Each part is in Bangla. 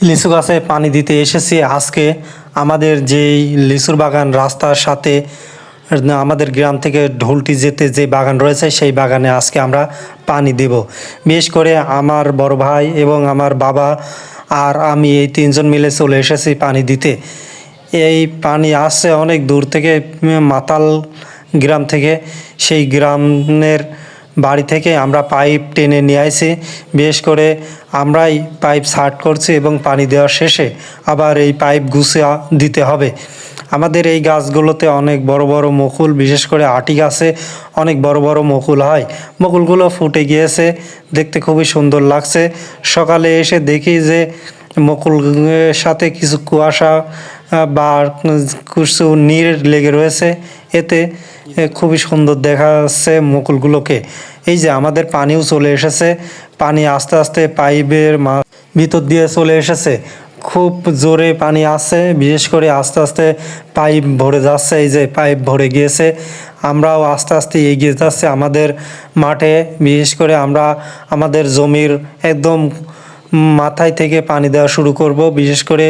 লিচু গাছে পানি দিতে এসেছি আজকে। আমাদের যেই লিচুর বাগান রাস্তার সাথে আমাদের গ্রাম থেকে ঢুলটি যেতে যে বাগান রয়েছে সেই বাগানে আজকে আমরা পানি দেব। বিশেষ করে আমার বড় ভাই এবং আমার বাবা আর আমি এই তিনজন মিলে চলে এসেছি পানি দিতে। এই পানি আসছে অনেক দূর থেকে, মাতাল গ্রাম থেকে। সেই গ্রামের বাড়ি থেকে আমরা পাইপ টেনে নিয়ে আসি। বিশেষ করে আমরাই পাইপ সার্ট করছি এবং পানি দেওয়ার শেষে আবার এই পাইপ গুছিয়ে দিতে হবে। আমাদের এই গাছগুলোতে অনেক বড় বড় মুকুল, বিশেষ করে আটি গাছে অনেক বড় বড় মুকুল হয়। মুকুলগুলো ফুটে গিয়েছে, দেখতে খুবই সুন্দর লাগছে। সকালে এসে দেখি যে মুকুলের সাথে কিছু কুয়াশা বা কিছু নীড় লেগে রয়েছে। এতে খুবই সুন্দর দেখা যাচ্ছে মুকুলগুলোকে। এই যে আমাদের পানিও চলে এসেছে, পানি আস্তে আস্তে পাইপের ভিতর দিয়ে চলে এসেছে। খুব জোরে পানি আসছে, বিশেষ করে আস্তে আস্তে পাইপ ভরে যাচ্ছে। এই যে পাইপ ভরে গিয়েছে, আমরাও আস্তে আস্তে এগিয়ে যাচ্ছে আমাদের মাঠে। বিশেষ করে আমরা আমাদের জমির একদম মাথায় থেকে পানি দেওয়া শুরু করব। বিশেষ করে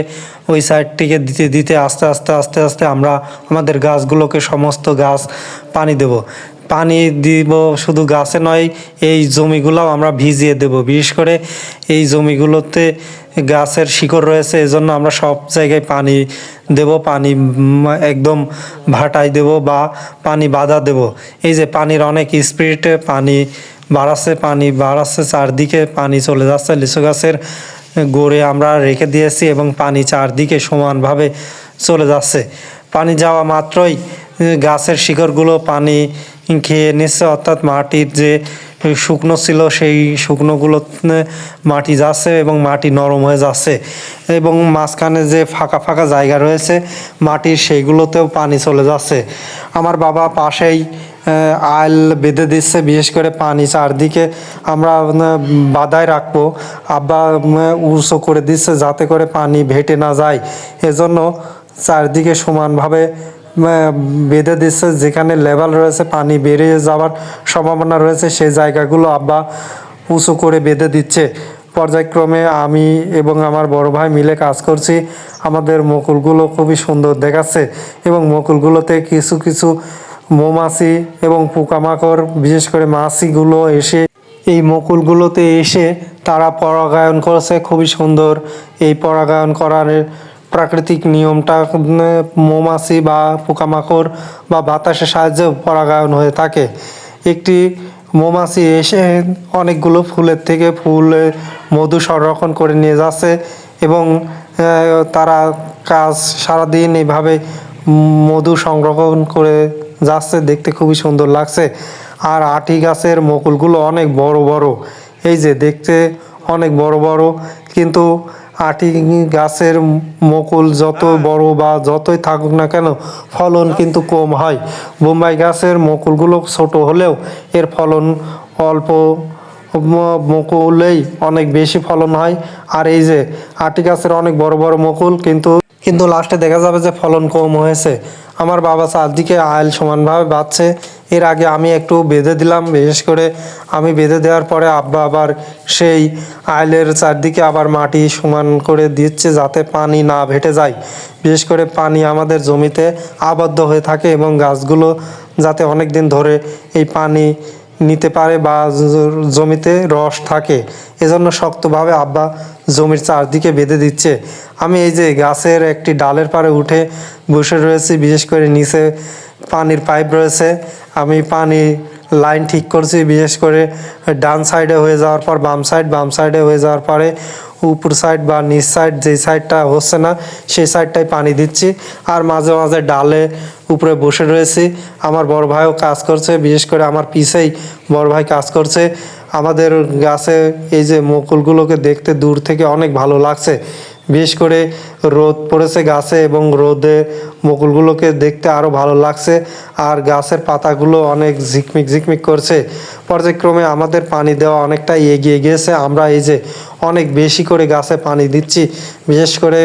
ওই সাইডটিকে দিতে দিতে আস্তে আস্তে আস্তে আস্তে আমরা আমাদের গাছগুলোকে, সমস্ত গাছ পানি দেব। পানি দিব শুধু গাছে নয়, এই জমিগুলোও আমরা ভিজিয়ে দেব। বিশেষ করে এই জমিগুলোতে গাছের শিকড় রয়েছে, এজন্য আমরা সব জায়গায় পানি দেব। পানি একদম ভাটাই দেব বা পানি বাধা দেব। এই যে পানির অনেক স্পিডে পানি বাড়াচ্ছে, চারদিকে পানি চলে যাচ্ছে। লিচু গাছের গোড়ে আমরা রেখে দিয়েছি এবং পানি চারদিকে সমানভাবে চলে যাচ্ছে। পানি যাওয়া মাত্রই গাছের শিকড়গুলো পানি খেয়ে নিচ্ছে, অর্থাৎ মাটির যে শুকনো ছিল সেই শুকনোগুলো মাটি যাচ্ছে এবং মাটি নরম হয়ে যাচ্ছে। এবং মাঝখানে যে ফাঁকা ফাঁকা জায়গা রয়েছে মাটির, সেইগুলোতেও পানি চলে যাচ্ছে। আমার বাবা পাশেই আইল বেঁধে দিচ্ছে। বিশেষ করে পানি চারদিকে আমরা বাধায় রাখবো। আব্বা উঁচু করে দিচ্ছে যাতে করে পানি ভেটে না যায়, এজন্য চারদিকে সমানভাবে বেঁধে দিচ্ছে। যেখানে লেভেল রয়েছে, পানি বেরিয়ে যাওয়ার সম্ভাবনা রয়েছে, সেই জায়গাগুলো আব্বা উঁচু করে বেঁধে দিচ্ছে। পর্যায়ক্রমে আমি এবং আমার বড় ভাই মিলে কাজ করছি। আমাদের মুকুলগুলো খুবই সুন্দর দেখাচ্ছে এবং মুকুলগুলোতে কিছু কিছু মৌমাছি এবং পোকামাকড়, বিশেষ করে মাছিগুলো এসে এই মুকুলগুলোতে এসে তারা পরাগায়ন করছে। খুবই সুন্দর এই পরাগায়ন করার প্রাকৃতিক নিয়মটা। মৌমাছি বা পোকামাকড় বা বাতাসের সাহায্যে পরাগায়ন হয়ে থাকে। একটি মৌমাছি এসে অনেকগুলো ফুলের থেকে ফুলে মধু সংরক্ষণ করে নিয়ে যাচ্ছে এবং তারা কাজ সারাদিন এইভাবে মধু সংরক্ষণ করে যাচ্ছে। দেখতে খুবই সুন্দর লাগছে। আর আটি গাছের মুকুলগুলো অনেক বড় বড়, এই যে দেখতে অনেক বড় বড়। কিন্তু আটি গাছের মুকুল যত বড় বা যতই থাকুক না কেন, ফলন কিন্তু কম হয়। বোম্বাই গাছের মুকুলগুলো ছোট হলেও এর ফলন অল্প মুকুলেই অনেক বেশি ফলন হয়। আর এই যে আটি গাছের অনেক বড় বড় মুকুল, কিন্তু লাস্টে দেখা যাবে যে ফলন কম হয়েছে। আমার বাবা চারদিকে আইল সমানভাবে বাঁধছে। এর আগে আমি একটু বেঁধে দিলাম। বিশেষ করে আমি বেঁধে দেওয়ার পরে আব্বা আবার সেই আইলের চারদিকে আবার মাটি সমান করে দিচ্ছে যাতে পানি না ভেটে যায়। বিশেষ করে পানি আমাদের জমিতে আবদ্ধ হয়ে থাকে এবং গাছগুলো যাতে অনেক দিন ধরে এই পানি নিতে পারে বা জমিতে রস থাকে, এজন্য শক্তভাবে আব্বা জমির চারদিকে বেঁধে দিচ্ছে। আমি এই যে গাছের একটি ডালের পাড়ে উঠে বসে রয়েছি। বিশেষ করে নিচে পানির পাইপ রয়েছে, আমি পানি লাইন ঠিক করছি। বিশেষ করে ডান সাইডে হয়ে যাওয়ার পর বাম সাইডে হয়ে যাওয়ার পরে উপর সাইড বা নিচ সাইড, যেই সাইডটা হচ্ছে না সেই সাইডটাই পানি দিচ্ছি। আর মাঝে মাঝে ডালে উপরে বসে রয়েছি। আমার বড় ভাইও কাজ করছে, বিশেষ করে আমার পিছেই বড় ভাই কাজ করছে। আমাদের গাছে এই যে মুকুলগুলোকে দেখতে দূর থেকে অনেক ভালো লাগছে। বিশেষ করে রোদ পড়েছে গাছে এবং রোদে মুকুলগুলোকে দেখতে আরও ভালো লাগছে। আর গাছের পাতাগুলো অনেক ঝিকমিক ঝিকমিক করছে। পর্যায়ক্রমে আমাদের পানি দেওয়া অনেকটাই এগিয়ে গিয়েছে। আমরা এই যে অনেক বেশি করে গাছে পানি দিচ্ছি। বিশেষ করে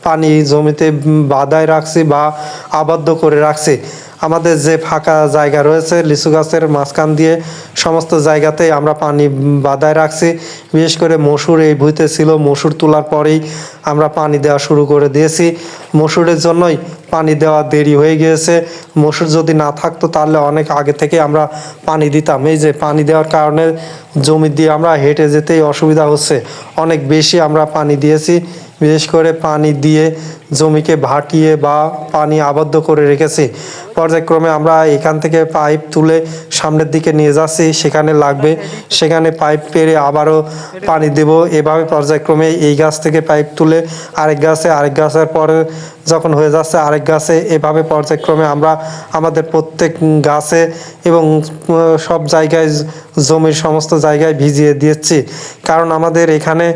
পানি জমিতে বাঁধায় রাখছি বা আবদ্ধ করে রাখছি। আমাদের যে ফাঁকা জায়গা রয়েছে লিচু গাছের মাঝখান দিয়ে সমস্ত জায়গাতেই আমরা পানি বাঁধায় রাখছি। বিশেষ করে মসুর এই ভুঁইতে ছিল, মসুর তোলার পরেই আমরা পানি দেওয়া শুরু করে দিয়েছি। মসুরের জন্যই পানি দেওয়া দেরি হয়ে গিয়েছে। মসুর যদি না থাকতো তাহলে অনেক আগে থেকে আমরা পানি দিতাম। এই যে পানি দেওয়ার কারণে জমি দিয়ে আমরা হেঁটে যেতেই অসুবিধা হচ্ছে, অনেক বেশি আমরা পানি দিয়েছি। বিশেষ করে পানি দিয়ে জমিকে ভাটিয়ে বা পানি আবদ্ধ করে রেখেছি। পর্যায়ক্রমে আমরা এখান থেকে পাইপ তুলে সামনের দিকে নিয়ে যাচ্ছি, সেখানে লাগবে, সেখানে পাইপ পেরে আবারও পানি দেব। এভাবে পর্যায়ক্রমে এই গাছ থেকে পাইপ তুলে আরেক গাছের পরে যখন হয়ে যাচ্ছে আরেক গাছে, এভাবে পর্যায়ক্রমে আমরা আমাদের প্রত্যেক গাছে এবং সব জায়গায় জমির সমস্ত জায়গায় ভিজিয়ে দিচ্ছি। কারণ আমাদের এখানে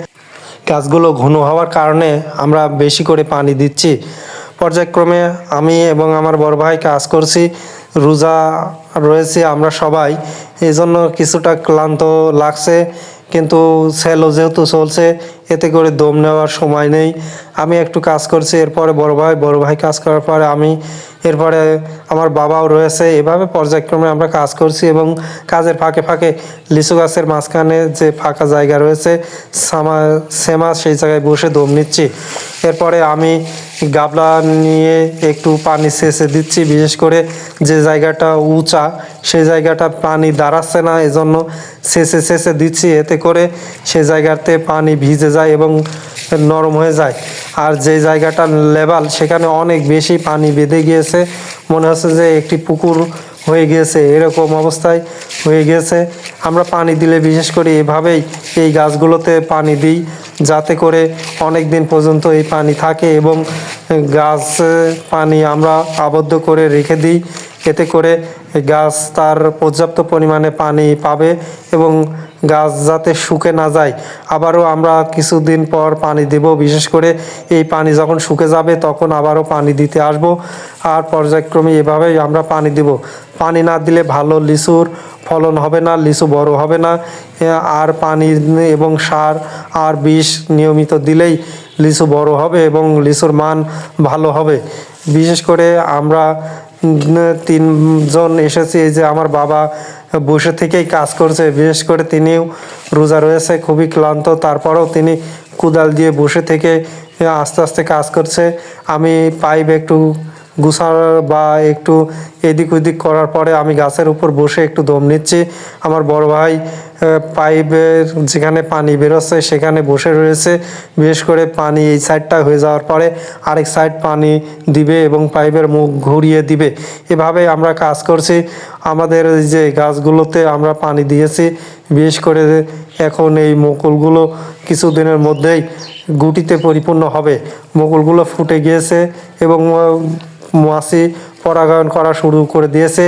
গাছগুলো ঘন হওয়ার কারণে আমরা বেশি করে পানি দিচ্ছি। পর্যায়ক্রমে আমি এবং আমার বড় ভাই কাজ করছি, রোজা রয়েছে আমরা সবাই, এই জন্য কিছুটা ক্লান্ত লাগছে। কিন্তু সেলও যেহেতু চলছে, এতে করে দম নেওয়ার সময় নেই। আমি একটু কাজ করছি, এরপরে বড় ভাই কাজ করার পরে আমি, এরপরে আমার বাবাও রয়েছে। এভাবে পর্যায়ক্রমে আমরা কাজ করছি এবং কাজের ফাঁকে ফাঁকে লিচু গাছের মাঝখানে যে ফাঁকা জায়গা রয়েছে সেমা সেই জায়গায় বসে দম নিচ্ছি। এরপরে আমি গাবলা নিয়ে একটু পানি সেচে দিচ্ছি। বিশেষ করে যে জায়গাটা উঁচা সেই জায়গাটা পানি দাঁড়াচ্ছে না, এজন্য সেচে দিচ্ছি। এতে করে সে জায়গাতে পানি ভিজে যায় এবং নরম হয়ে যায়। আর যে জায়গাটা লেবাল সেখানে অনেক বেশি পানি বেঁধে গিয়েছে, মনে হচ্ছে যে একটি পুকুর হয়ে গিয়েছে, এরকম অবস্থায় হয়ে গিয়েছে। আমরা পানি দিলে বিশেষ করে এভাবেই এই গাছগুলোতে পানি দিই, যাতে করে অনেক দিন পর্যন্ত এই পানি থাকে এবং গাছ পানি আমরা আবদ্ধ করে রেখে দিই। এতে করে গাছ তার পর্যাপ্ত পরিমাণে পানি পাবে এবং গাছ যাতে শুকে না যায়। আবারও আমরা কিছুদিন পর পানি দেব। বিশেষ করে এই পানি যখন শুকে যাবে তখন আবারও পানি দিতে আসব। আর পর্যায়ক্রমে এভাবেই আমরা পানি দেব। পানি না দিলে ভালো লিচুর ফলন হবে না, লিচু বড় হবে না। আর পানি এবং সার আর বিষ নিয়মিত দিলেই লিচু বড় হবে এবং লিচুর মান ভালো হবে। বিশেষ করে আমরা তিনজন এসেছি, এই যে আমার বাবা বসে থেকেই কাজ করছে। বিশেষ করে তিনিও রোজা রয়েছে, খুবই ক্লান্ত, তারপরেও তিনি কোদাল দিয়ে বসে থেকে আস্তে আস্তে কাজ করছে। আমি পাইপ একটু গুছা বা একটু এদিক ওদিক করার পরে আমি গাছের উপর বসে একটু দম নিচ্ছি। আমার বড় ভাই পাইপের যেখানে পানি বেরোচ্ছে সেখানে বসে রয়েছে। বিশেষ করে পানি এই সাইডটা হয়ে যাওয়ার পরে আরেক সাইড পানি দিবে এবং পাইপের মুখ ঘুরিয়ে দিবে। এভাবে আমরা কাজ করছি। আমাদের যে গাছগুলোতে আমরা পানি দিয়েছি, বিশেষ করে এখন এই মুকুলগুলো কিছুদিনের মধ্যেই গুটিতে পরিপূর্ণ হবে। মুকুলগুলো ফুটে গিয়েছে এবং মাছি পরাগায়ন করা শুরু করে দিয়েছে।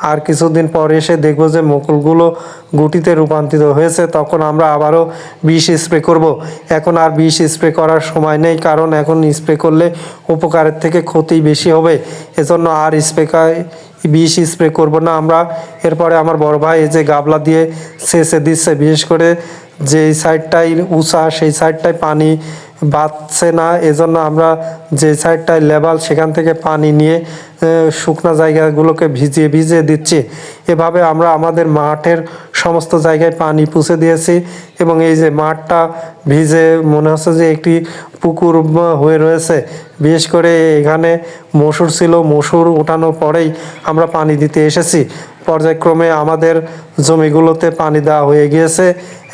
আর কিছুদিন পর এসে দেখব যে মুকুলগুলো গুটিতে রূপান্তরিত হয়েছে, তখন আমরা আবারও বিষ স্প্রে করব। এখন আর বিষ স্প্রে করার সময় নেই, কারণ এখন স্প্রে করলে উপকারের থেকে ক্ষতি বেশি হবে। এজন্য আর বিষ স্প্রে করব না আমরা। এরপরে আমার বড় ভাই এই যে গাবলা দিয়ে সেচে দিচ্ছে। বিশেষ করে যে সাইডটাই উঁচা সেই সাইডটায় পানি বাঁধছে না, এজন্য আমরা যে সাইডটায় লেবাল সেখান থেকে পানি নিয়ে শুকনো জায়গাগুলোকে ভিজিয়ে দিচ্ছি। এভাবে আমরা আমাদের মাঠের সমস্ত জায়গায় পানি পুষে দিয়েছি এবং এই যে মাঠটা ভিজে মনে হচ্ছে যে একটি পুকুর হয়ে রয়েছে। বিশেষ করে এখানে মসুর ছিল, মসুর ওঠানোর পরেই আমরা পানি দিতে এসেছি। পর্যায়ক্রমে আমাদের জমিগুলোতে পানি দেওয়া হয়ে গিয়েছে।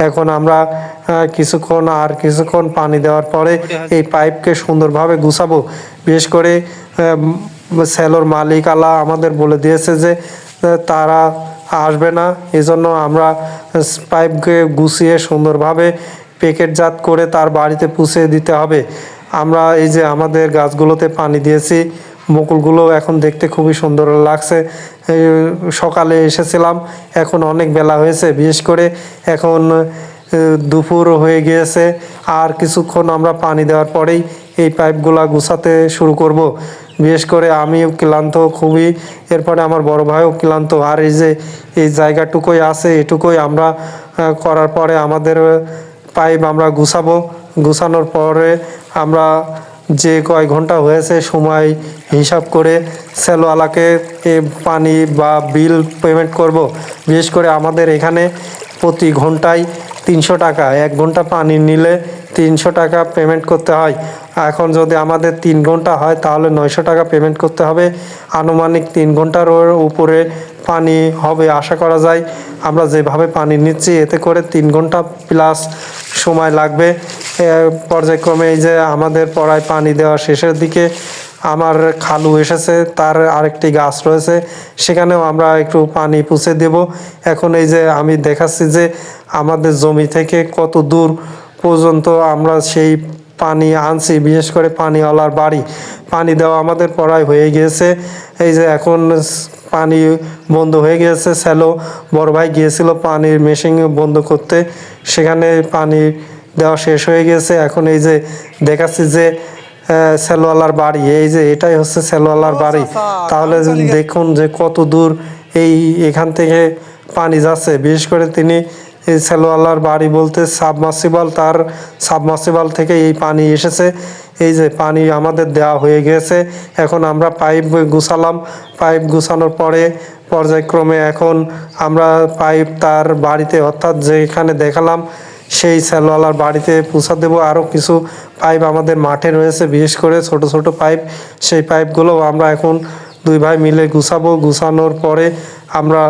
এখন আমরা কিছুক্ষণ পানি দেওয়ার পরে এই পাইপকে সুন্দরভাবে গুছাবো। বিশেষ করে সেলোর মালিক আলা আমাদের বলে দিয়েছে যে তারা আসবে না, এজন্য আমরা পাইপকে গুছিয়ে সুন্দরভাবে প্যাকেটজাত করে তার বাড়িতে পৌঁছে দিতে হবে। আমরা এই যে আমাদের গাছগুলোতে পানি দিয়েছি, মুকুলগুলো এখন দেখতে খুবই সুন্দর লাগছে। সকালে এসেছিলাম, এখন অনেক বেলা হয়েছে। বিশেষ করে এখন দুপুর হয়ে গিয়েছে। আর কিছুক্ষণ আমরা পানি দেওয়ার পরেই এই পাইপগুলা গুছাতে শুরু করব। বিশেষ করে আমিও ক্লান্ত খুবই, এরপরে আমার বড় ভাইও ক্লান্ত। আর এই জায়গাটুকুই আছে, এটুকুই আমরা করার পরে আমাদের পাইপ আমরা গুছানোর পরে আমরা যে কয় ঘন্টা হয়েছে সময় হিসাব করে সেলওয়ালাকে পানি বা বিল পেমেন্ট করব। বিশেষ করে আমাদের এখানে প্রতি ঘন্টায় 300 টাকা, 1 ঘন্টা পানি নিলে 300 টাকা পেমেন্ট করতে হয়। এখন যদি আমাদের 3 ঘন্টা হয় তাহলে 900 টাকা পেমেন্ট করতে হবে। আনুমানিক 3 ঘন্টার উপরে পানি হবে আশা করা যায়। আমরা যেভাবে পানি নিচ্ছি এতে করে 3 ঘন্টা প্লাস সময় লাগবে। পর্যায়ক্রমে এই যে আমাদের পড়ায় পানি দেওয়া শেষের দিকে আমার খালু এসেছে, তার আরেকটি গাছ রয়েছে, সেখানেও আমরা একটু পানি পুছে দেব। এখন এই যে আমি দেখাচ্ছি যে আমাদের জমি থেকে কত দূর পর্যন্ত আমরা সেই পানি আনছি। বিশেষ করে পানিওয়ালার বাড়ি পানি দেওয়া আমাদের পড়ায় হয়ে গিয়েছে। এই যে এখন পানি বন্ধ হয়ে গিয়েছে। স্যালো বড় ভাই গিয়েছিল পানির মেশিন বন্ধ করতে, সেখানে পানি দেওয়া শেষ হয়ে গিয়েছে। এখন এই যে দেখাচ্ছি যে সেলওয়ালার বাড়ি, এই যে এটাই হচ্ছে সেলওয়ালার বাড়ি। তাহলে দেখুন যে কত দূর এখান থেকে পানি যাচ্ছে। বিশেষ করে তিনি এই সেলওয়ালার বাড়ি বলতে সাবমার্সিবল, তার সাবমার্সিবল থেকে এই পানি এসেছে। এই যে পানি আমাদের দেওয়া হয়ে গেছে। এখন আমরা পাইপ গুছালাম। পাইপ গুছানোর পরে পর্যায়ক্রমে এখন আমরা পাইপ তার বাড়িতে, অর্থাৎ যেখানে দেখালাম সেই সেলওয়ালার বাড়িতে পৌঁছা দেবো। আরও কিছু পাইপ আমাদের মাঠে রয়েছে, বিশেষ করে ছোট ছোট পাইপ, সেই পাইপগুলো আমরা এখন দুই ভাই মিলে গুছাবো। গুছানোর পরে আমরা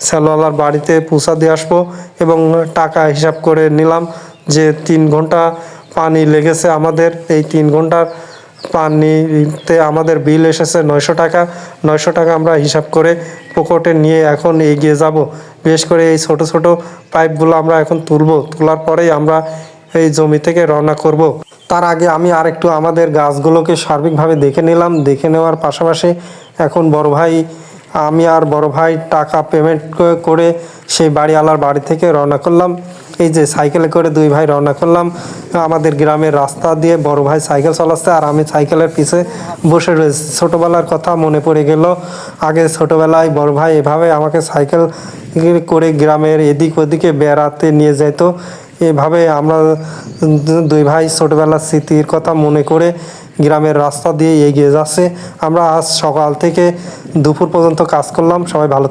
সেলওয়ালার বাড়িতে পৌঁছা দিয়ে আসবো এবং টাকা হিসাব করে নিলাম যে 3 ঘন্টা পানি লেগেছে আমাদের। এই 3 ঘন্টার পানিতে আমাদের বিল এসেছে 900 টাকা। 900 টাকা আমরা হিসাব করে পকেটে নিয়ে এখন এগিয়ে যাব। বিশেষ করে এই ছোট ছোট পাইপগুলো আমরা এখন তোলার পরেই আমরা এই জমি থেকে রওনা করব। তার আগে আমি আরেকটু আমাদের গাছগুলোকে সার্বিকভাবে দেখে নিলাম। দেখে নেওয়ার পাশাপাশি এখন আমি আর বড় ভাই টাকা পেমেন্ট করে সেই বাড়িওয়ালার বাড়ি থেকে রওনা করলাম। এই যে সাইকেলে করে দুই ভাই রওনা করলাম আমাদের গ্রামের রাস্তা দিয়ে। বড় ভাই সাইকেল চালাচ্ছে আর আমি সাইকেলের পিছে বসে রয়েছি। ছোটোবেলার কথা মনে পড়ে গেল। আগে ছোটোবেলায় বড় ভাই এভাবে আমাকে সাইকেল করে গ্রামের এদিক ওদিকে বেড়াতে নিয়ে যেত। এভাবে আমরা দুই ভাই ছোটোবেলার স্মৃতির কথা মনে করে গ্রামের রাস্তা দিয়ে এগিয়ে যাচ্ছে। আমরা আজ সকাল থেকে দুপুর পর্যন্ত কাজ করলাম। সবাই ভালো।